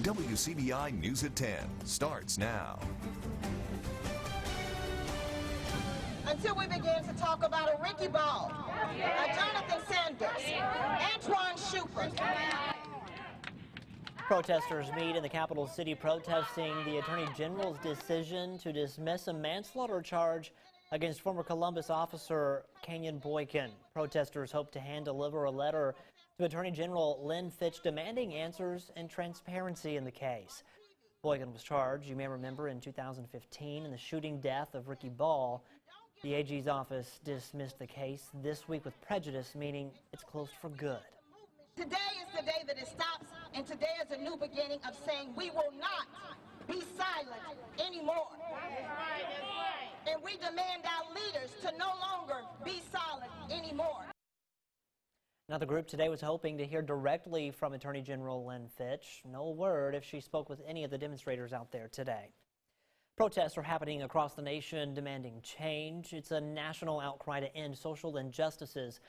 WCBI News at 10 starts now. Until we begin to talk about a Ricky Ball, a Jonathan Sanders, Antoine Shupert. Protesters meet in the capital city protesting the Attorney General's decision to dismiss a manslaughter charge against former Columbus officer Kenyon Boykin. Protesters hope to hand-deliver a letter to Attorney General Lynn Fitch demanding answers and transparency in the case. Boykin was charged, you may remember, in 2015 in the shooting death of Ricky Ball. The AG's office dismissed the case this week with prejudice, meaning it's closed for good. Today is the day that it stops, and today is a new beginning of saying we will not be silent anymore. And we demand our leaders to no longer be silent anymore. Now, the group today was hoping to hear directly from Attorney General Lynn Fitch. No word if she spoke with any of the demonstrators out there today. Protests are happening across the nation demanding change. It's a national outcry to end social injustices.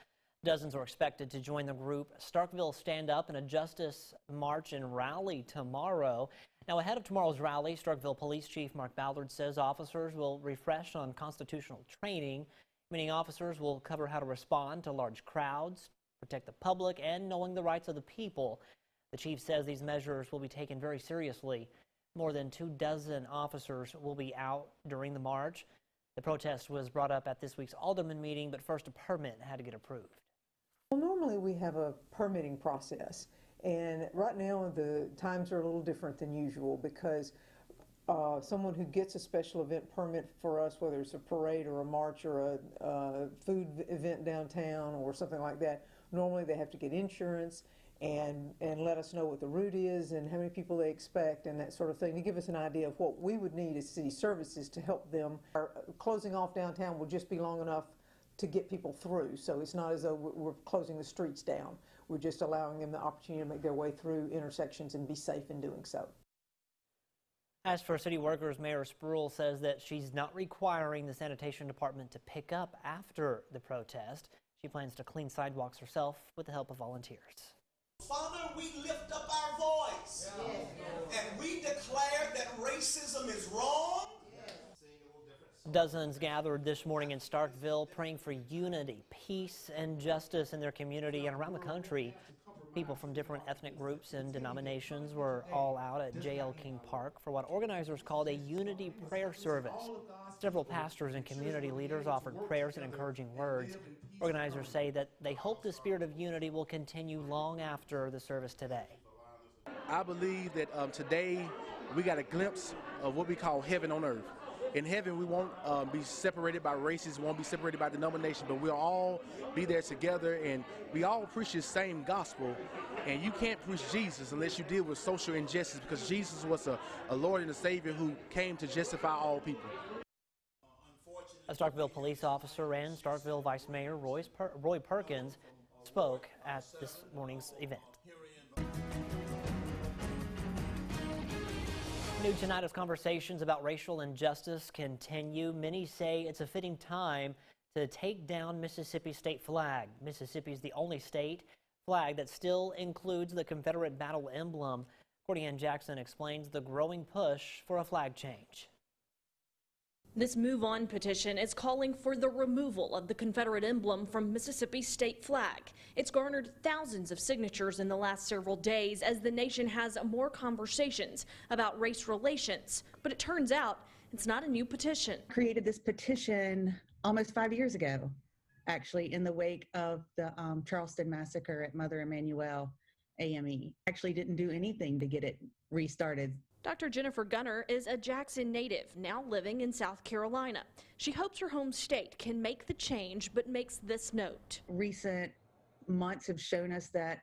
Dozens are expected to join the group Starkville Stand Up in a Justice March and Rally tomorrow. Now, ahead of tomorrow's rally, Starkville Police Chief Mark Ballard says officers will refresh on constitutional training, meaning officers will cover how to respond to large crowds, protect the public, and knowing the rights of the people. The chief says these measures will be taken very seriously. More than 24 officers will be out during the march. The protest was brought up at this week's alderman meeting, but first a permit had to get approved. Well, normally we have a permitting process, and right now the times are a little different than usual because someone who gets a special event permit for us, whether it's a parade or a march or a food event downtown or something like that, normally they have to get insurance and let us know what the route is and how many people they expect and that sort of thing to give us an idea of what we would need as city services to help them. Our closing off downtown will just be long enough to get people through, so it's not as though we're closing the streets down. We're just allowing them the opportunity to make their way through intersections and be safe in doing so. As for city workers, Mayor Spruill says that she's not requiring the sanitation department to pick up after the protest. She plans to clean sidewalks herself with the help of volunteers. Father, we lift up our voice and we declare that racism is wrong. Dozens gathered this morning in Starkville praying for unity, peace, and justice in their community and around the country. People from different ethnic groups and denominations were all out at J.L. King Park for what organizers called a unity prayer service. Several pastors and community leaders offered prayers and encouraging words. Organizers say that they hope the spirit of unity will continue long after the service today. I believe that today we got a glimpse of what we call heaven on earth. In heaven, we won't be separated by races, won't be separated by denomination, but we'll all be there together, and we all preach the same gospel. And you can't preach Jesus unless you deal with social injustice, because Jesus was a Lord and a Savior who came to justify all people. A Starkville police officer and Starkville Vice Mayor Roy Perkins spoke at this morning's event. New tonight as conversations about racial injustice continue. Many say it's a fitting time to take down Mississippi's state flag. Mississippi is the only state flag that still includes the Confederate battle emblem. Cordy-Ann Jackson explains the growing push for a flag change. This Move On petition is calling for the removal of the Confederate emblem from Mississippi's state flag. It's garnered thousands of signatures in the last several days as the nation has more conversations about race relations. But it turns out it's not a new petition. Created this petition almost 5 years ago, actually, in the wake of the Charleston massacre at Mother Emanuel AME. Actually didn't do anything to get it restarted. Dr. Jennifer Gunner is a Jackson native, now living in South Carolina. She hopes her home state can make the change, but makes this note. Recent months have shown us that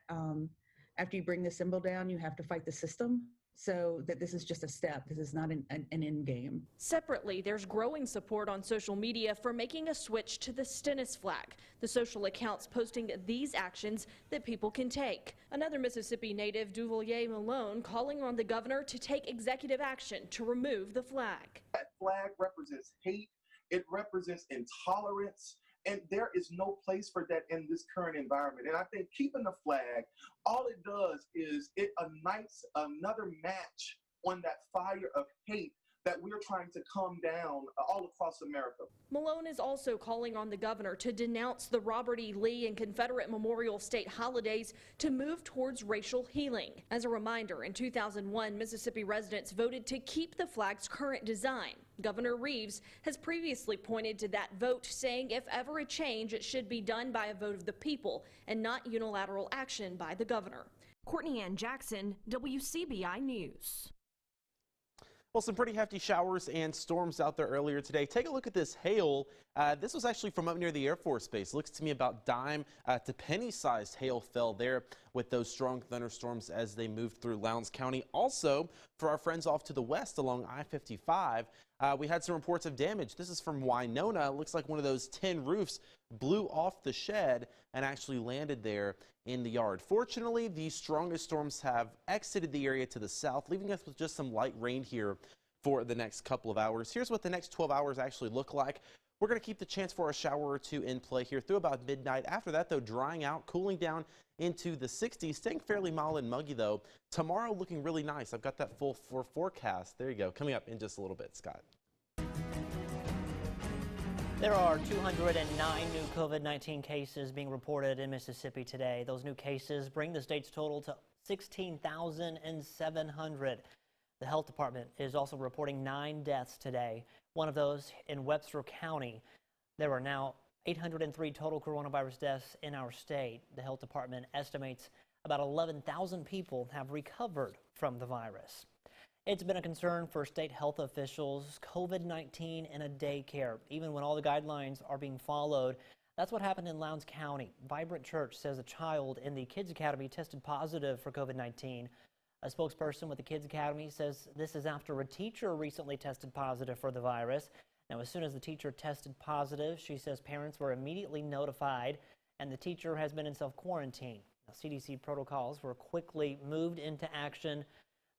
after you bring the symbol down, you have to fight the system. So that this is just a step. This is not an end game. Separately, there's growing support on social media for making a switch to the Stennis flag. The social accounts posting these actions that people can take. Another Mississippi native, Duvalier Malone, calling on the governor to take executive action to remove the flag. That flag represents hate. It represents intolerance. And there is no place for that in this current environment. And I think keeping the flag, all it does is it ignites another match on that fire of hate that we're trying to calm down all across America. Malone is also calling on the governor to denounce the Robert E. Lee and Confederate Memorial State holidays to move towards racial healing. As a reminder, in 2001, Mississippi residents voted to keep the flag's current design. Governor Reeves has previously pointed to that vote, saying if ever a change, it should be done by a vote of the people and not unilateral action by the governor. Courtney Ann Jackson, WCBI News. Well, some pretty hefty showers and storms out there earlier today. Take a look at this hail. This was actually from up near the Air Force Base. Looks to me about dime to penny-sized hail fell there with those strong thunderstorms as they moved through Lowndes County. Also, for our friends off to the west along I-55, we had some reports of damage. This is from Winona. It looks like one of those tin roofs blew off the shed and actually landed there in the yard. Fortunately, the strongest storms have exited the area to the south, leaving us with just some light rain here for the next couple of hours. Here's what the next 12 hours actually look like. We're going to keep the chance for a shower or two in play here through about midnight. After that, though, drying out, cooling down into the 60s, staying fairly mild and muggy, though. Tomorrow looking really nice. I've got that full forecast. There you go. Coming up in just a little bit, Scott. There are 209 new COVID-19 cases being reported in Mississippi today. Those new cases bring the state's total to 16,700. The health department is also reporting 9 deaths today, one of those in Webster County. There are now 803 total coronavirus deaths in our state. The health department estimates about 11,000 people have recovered from the virus. It's been a concern for state health officials, COVID-19 in a daycare, even when all the guidelines are being followed. That's what happened in Lowndes County. Vibrant Church says a child in the Kids Academy tested positive for COVID-19. A spokesperson with the Kids Academy says this is after a teacher recently tested positive for the virus. Now, as soon as the teacher tested positive, she says parents were immediately notified and the teacher has been in self-quarantine. Now, CDC protocols were quickly moved into action.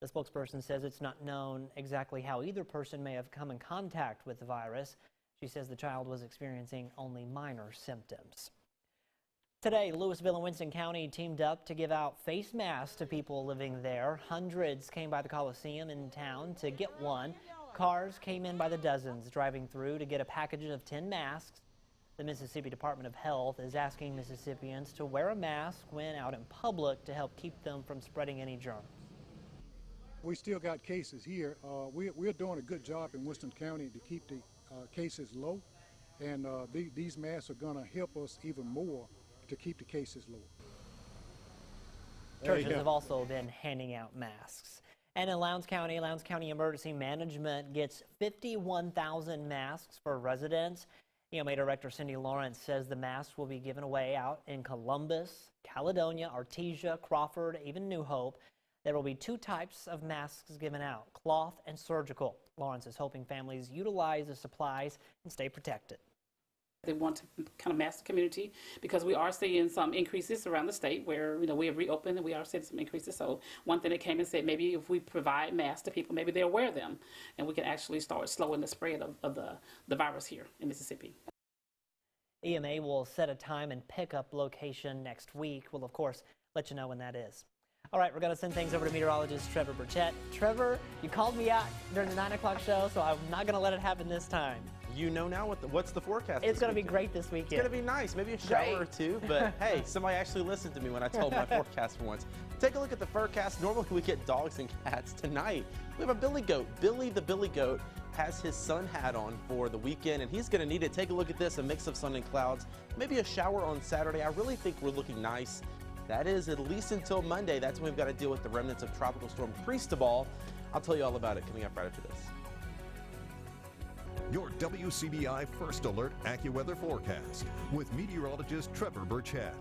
The spokesperson says it's not known exactly how either person may have come in contact with the virus. She says the child was experiencing only minor symptoms. Today, Louisville and Winston County teamed up to give out face masks to people living there. Hundreds came by the Coliseum in town to get one. Cars came in by the dozens, driving through to get a package of 10 masks. The Mississippi Department of Health is asking Mississippians to wear a mask when out in public to help keep them from spreading any germs. We still got cases here. We're doing a good job in Winston County to keep the cases low, and these masks are going to help us even more to keep the cases low. Churches have also been handing out masks. And in Lowndes County Emergency Management gets 51,000 masks for residents. EMA Director Cindy Lawrence says the masks will be given away out in Columbus, Caledonia, Artesia, Crawford, even New Hope. There will be 2 types of masks given out, cloth and surgical. Lawrence is hoping families utilize the supplies and stay protected. They want to kind of mask the community because we are seeing some increases around the state where, we have reopened and we are seeing some increases. So one thing that came and said, maybe if we provide masks to people, maybe they'll wear them and we can actually start slowing the spread of the virus here in Mississippi. EMA will set a time and pickup location next week. We'll, of course, let you know when that is. All right, we're going to send things over to meteorologist Trevor Burchett. Trevor, you called me out during the 9 o'clock show, so I'm not going to let it happen this time. You know now what's the forecast? It's going to be great this weekend. It's going to be nice, maybe a shower or two, but hey, somebody actually listened to me when I told my forecast for once. Take a look at the forecast. Normally we get dogs and cats. Tonight we have a billy goat. Billy the billy goat has his sun hat on for the weekend, and he's going to need it. Take a look at this, a mix of sun and clouds, maybe a shower on Saturday. I really think we're looking nice. That is at least until Monday. That's when we've got to deal with the remnants of Tropical Storm Cristobal. I'll tell you all about it coming up right after this. Your WCBI First Alert AccuWeather forecast with meteorologist Trevor Burchett.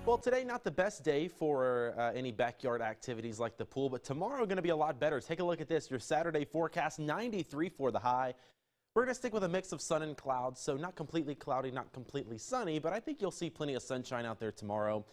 Well, today not the best day for any backyard activities like the pool, but tomorrow going to be a lot better. Take a look at this. Your Saturday forecast, 93 for the high. We're going to stick with a mix of sun and clouds, so not completely cloudy, not completely sunny, but I think you'll see plenty of sunshine out there tomorrow.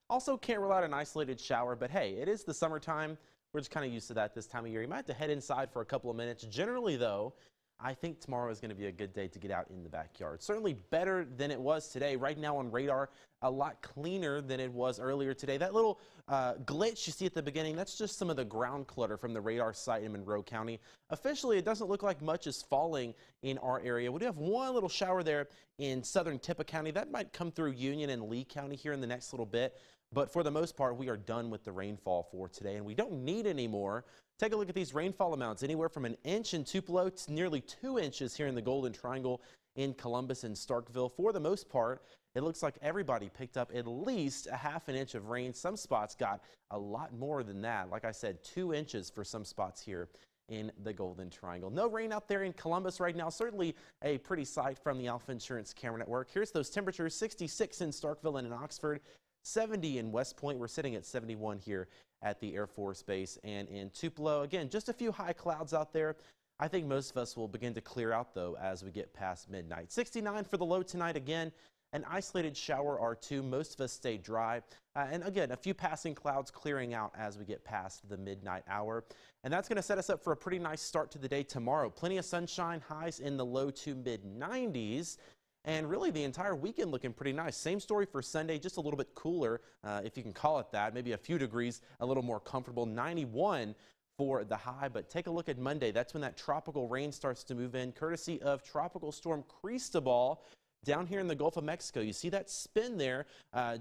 Also, can't rule out an isolated shower, but hey, it is the summertime. We're just kind of used to that this time of year. You might have to head inside for a couple of minutes. Generally, though, I think tomorrow is going to be a good day to get out in the backyard. Certainly better than it was today. Right now on radar, a lot cleaner than it was earlier today. That little glitch you see at the beginning, that's just some of the ground clutter from the radar site in Monroe County. Officially, it doesn't look like much is falling in our area. We do have one little shower there in southern Tupelo County. That might come through Union and Lee County here in the next little bit. But for the most part, we are done with the rainfall for today, and we don't need any more. Take a look at these rainfall amounts, anywhere from an inch in Tupelo to nearly 2 inches here in the Golden Triangle in Columbus and Starkville. For the most part, it looks like everybody picked up at least a half an inch of rain. Some spots got a lot more than that. Like I said, 2 inches for some spots here in the Golden Triangle. No rain out there in Columbus right now. Certainly a pretty sight from the Alpha Insurance Camera Network. Here's those temperatures: 66 in Starkville and in Oxford, 70 in West Point. We're sitting at 71 here at the Air Force Base and in Tupelo. Again, just a few high clouds out there. I think most of us will begin to clear out, though, as we get past midnight. 69 for the low tonight. Again, an isolated shower or two. Most of us stay dry. And again, a few passing clouds clearing out as we get past the midnight hour. And that's going to set us up for a pretty nice start to the day tomorrow. Plenty of sunshine, highs in the low to mid 90s. And really the entire weekend looking pretty nice. Same story for Sunday, just a little bit cooler, if you can call it that. Maybe a few degrees, a little more comfortable. 91 for the high. But take a look at Monday. That's when that tropical rain starts to move in, courtesy of Tropical Storm Cristobal down here in the Gulf of Mexico. You see that spin there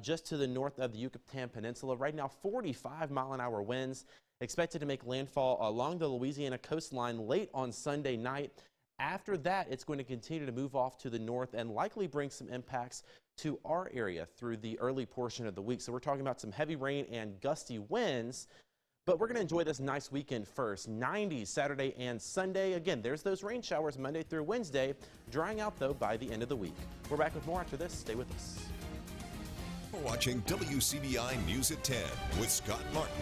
just to the north of the Yucatan Peninsula. Right now, 45-mile-an-hour winds expected to make landfall along the Louisiana coastline late on Sunday night. After that, it's going to continue to move off to the north and likely bring some impacts to our area through the early portion of the week. So we're talking about some heavy rain and gusty winds, but we're going to enjoy this nice weekend first. 90s Saturday and Sunday. Again, there's those rain showers Monday through Wednesday, drying out though by the end of the week. We're back with more after this. Stay with us. You're watching WCBI News at 10 with Scott Martin.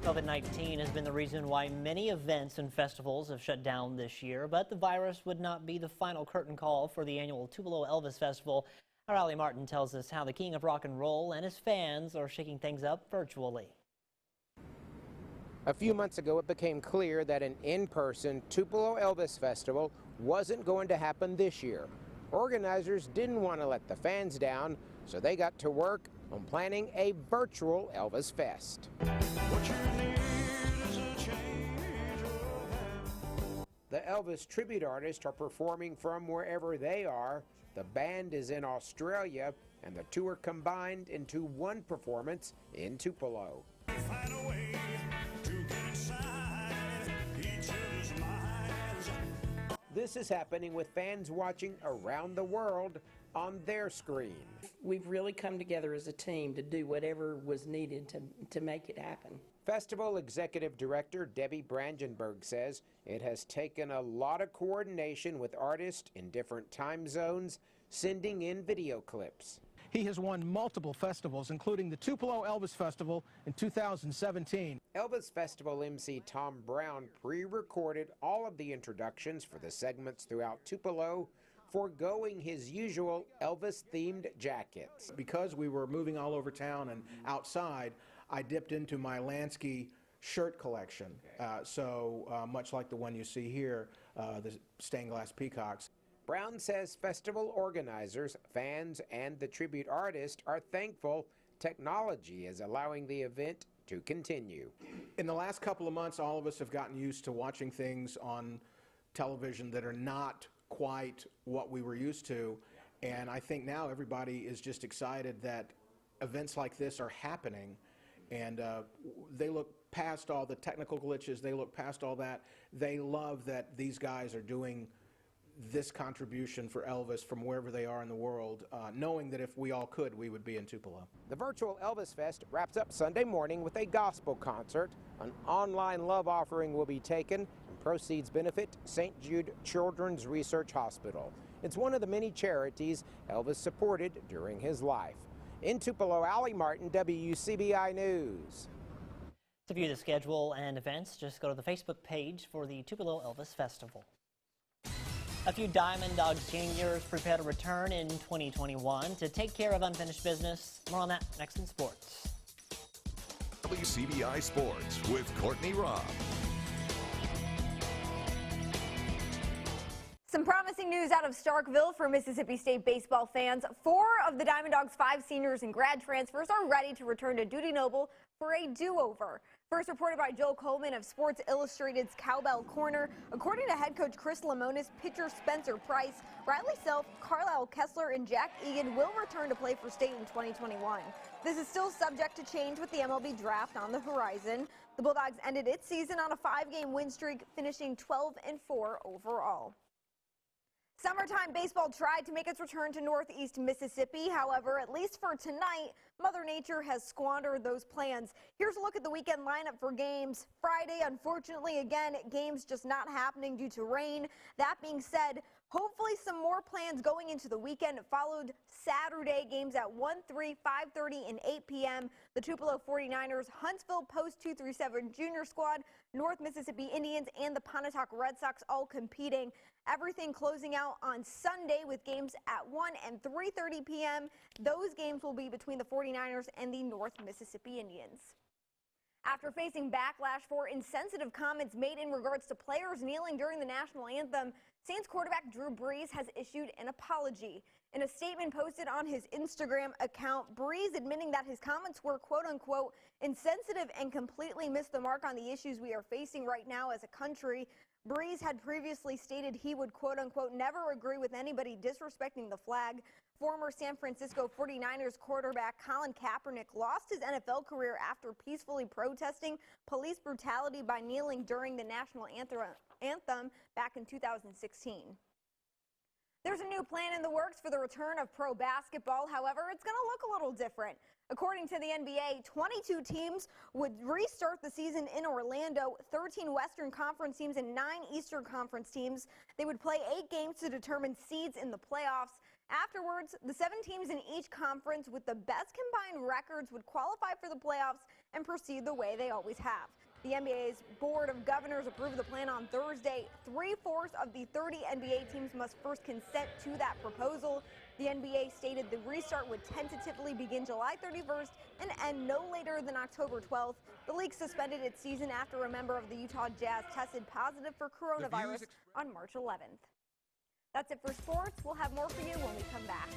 COVID-19 has been the reason why many events and festivals have shut down this year, but the virus would not be the final curtain call for the annual Tupelo Elvis Festival. Our Allie Martin tells us how the King of Rock and Roll and his fans are shaking things up virtually. A few months ago, it became clear that an in-person Tupelo Elvis Festival wasn't going to happen this year. Organizers didn't want to let the fans down, so they got to work on planning a virtual Elvis Fest. The Elvis tribute artists are performing from wherever they are. The band is in Australia, and the tour combined into one performance in Tupelo. This is happening with fans watching around the world on their screen. We've really come together as a team to do whatever was needed to make it happen. Festival Executive Director Debbie Brandenburg says it has taken a lot of coordination with artists in different time zones, sending in video clips. He has won multiple festivals, including the Tupelo Elvis Festival in 2017. Elvis Festival MC Tom Brown pre-recorded all of the introductions for the segments throughout Tupelo, foregoing his usual Elvis-themed jackets. Because we were moving all over town and outside, I dipped into my Lansky shirt collection. Much like the one you see here, the stained glass peacocks. Brown says festival organizers, fans, and the tribute artist are thankful technology is allowing the event to continue. In the last couple of months, all of us have gotten used to watching things on television that are not quite what we were used to, and I think now everybody is just excited that events like this are happening, and they look past all the technical glitches, they look past all that. They love that these guys are doing this contribution for Elvis from wherever they are in the world, knowing that if we all could, we would be in Tupelo. The virtual Elvis Fest wraps up Sunday morning with a gospel concert. An online love offering will be taken, and proceeds benefit St. Jude Children's Research Hospital. It's one of the many charities Elvis supported during his life. In Tupelo, Allie Martin, WCBI News. To view the schedule and events, just go to the Facebook page for the Tupelo Elvis Festival. A few Diamond Dogs seniors prepare to return in 2021 to take care of unfinished business. More on that next in sports. WCBI Sports with Courtney Robb. Some promising news out of Starkville for Mississippi State baseball fans. 4 of the Diamond Dogs' 5 seniors and grad transfers are ready to return to Dudy Noble for a do-over. First reported by Joel Coleman of Sports Illustrated's Cowbell Corner. According to head coach Chris Lamonis, pitcher Spencer Price, Riley Self, Carlisle Kessler, and Jack Egan will return to play for State in 2021. This is still subject to change with the MLB draft on the horizon. The Bulldogs ended its season on a 5-game win streak, finishing 12-4 overall. Summertime baseball tried to make its return to Northeast Mississippi. However, at least for tonight, Mother Nature has squandered those plans. Here's a look at the weekend lineup for games. Friday, unfortunately, again, games just not happening due to rain. That being said, hopefully some more plans going into the weekend. Followed Saturday, games at 1, 3, 5:30, and 8 p.m. The Tupelo 49ers, Huntsville Post 237 Junior Squad, North Mississippi Indians, and the Pontotoc Red Sox all competing. Everything closing out on Sunday with games at 1 and 3:30 p.m. Those games will be between the 49ers and the North Mississippi Indians. After facing backlash for insensitive comments made in regards to players kneeling during the national anthem, Saints quarterback Drew Brees has issued an apology. In a statement posted on his Instagram account, Brees admitting that his comments were quote-unquote insensitive and completely missed the mark on the issues we are facing right now as a country. Brees had previously stated he would quote-unquote never agree with anybody disrespecting the flag. Former San Francisco 49ers quarterback Colin Kaepernick lost his NFL career after peacefully protesting police brutality by kneeling during the national anthem back in 2016. There's a new plan in the works for the return of pro basketball. However, it's going to look a little different. According to the NBA, 22 teams would restart the season in Orlando, 13 Western Conference teams and 9 Eastern Conference teams. They would play 8 games to determine seeds in the playoffs. Afterwards, the 7 teams in each conference with the best combined records would qualify for the playoffs and proceed the way they always have. The NBA's Board of Governors approved the plan on Thursday. 3/4 of the 30 NBA teams must first consent to that proposal. The NBA stated the restart would tentatively begin July 31st and end no later than October 12th. The league suspended its season after a member of the Utah Jazz tested positive for coronavirus on March 11th. That's it for sports. We'll have more for you when we come back.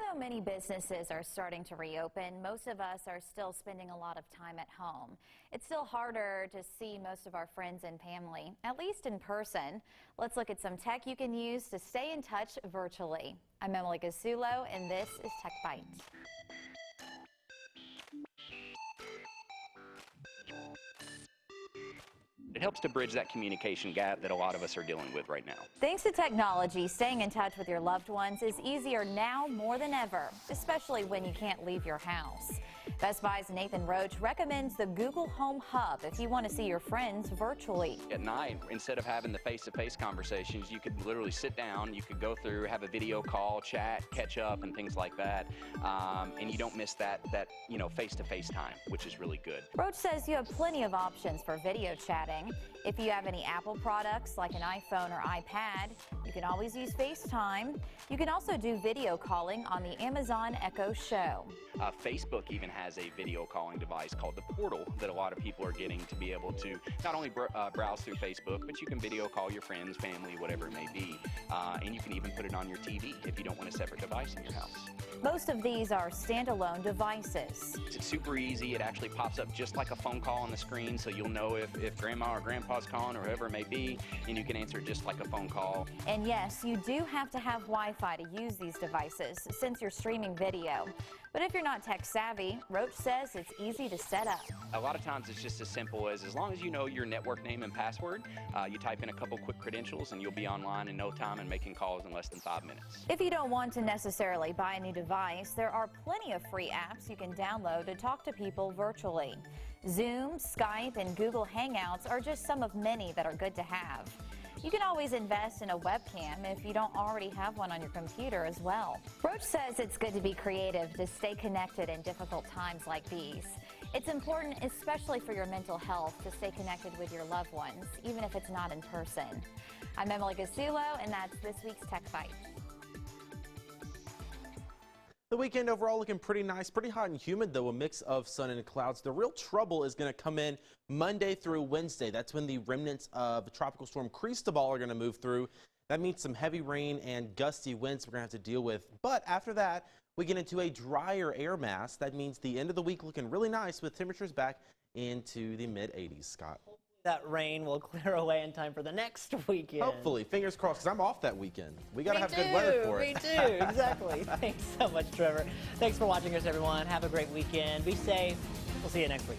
Although many businesses are starting to reopen, most of us are still spending a lot of time at home. It's still harder to see most of our friends and family, at least in person. Let's look at some tech you can use to stay in touch virtually. I'm Emily Gasulo, and this is Tech Bite. It helps to bridge that communication gap that a lot of us are dealing with right now. Thanks to technology, staying in touch with your loved ones is easier now more than ever, especially when you can't leave your house. Best Buy's Nathan Roach recommends the Google Home Hub if you want to see your friends virtually. At night, instead of having the face-to-face conversations, you could literally sit down, you could go through, have a video call, chat, catch up, and things like that, and you don't miss that face-to-face time, which is really good. Roach says you have plenty of options for video chatting. If you have any Apple products like an iPhone or iPad, you can always use FaceTime. You can also do video calling on the Amazon Echo Show. Facebook even has a video calling device called the Portal that a lot of people are getting to be able to not only browse through Facebook, but you can video call your friends, family, whatever it may be. And you can even put it on your TV if you don't want a separate device in your house. Most of these are standalone devices. It's super easy. It actually pops up just like a phone call on the screen, so you'll know if grandma or grandpa's calling or whoever it may be, and you can answer it just like a phone call. And yes, you do have to have Wi-Fi to use these devices since you're streaming video. But if you're not tech savvy, Roach says it's easy to set up. A lot of times it's just as simple as long as you know your network name and password, you type in a couple quick credentials and you'll be online in no time and making calls in less than 5 minutes. If you don't want to necessarily buy a new device, there are plenty of free apps you can download to talk to people virtually. Zoom, Skype, and Google Hangouts are just some of many that are good to have. You can always invest in a webcam if you don't already have one on your computer as well. Roach says it's good to be creative to stay connected in difficult times like these. It's important, especially for your mental health, to stay connected with your loved ones, even if it's not in person. I'm Emily Gasulo, and that's this week's Tech Bite. The weekend overall looking pretty nice, pretty hot and humid though, a mix of sun and clouds. The real trouble is going to come in Monday through Wednesday. That's when the remnants of Tropical Storm Cristobal are going to move through. That means some heavy rain and gusty winds we're going to have to deal with. But after that, we get into a drier air mass. That means the end of the week looking really nice with temperatures back into the mid-80s, Scott. That rain will clear away in time for the next weekend. Hopefully. Fingers crossed, because I'm off that weekend. We got to have good weather for it. Me too. Exactly. Thanks so much, Trevor. Thanks for watching us, everyone. Have a great weekend. Be safe. We'll see you next week.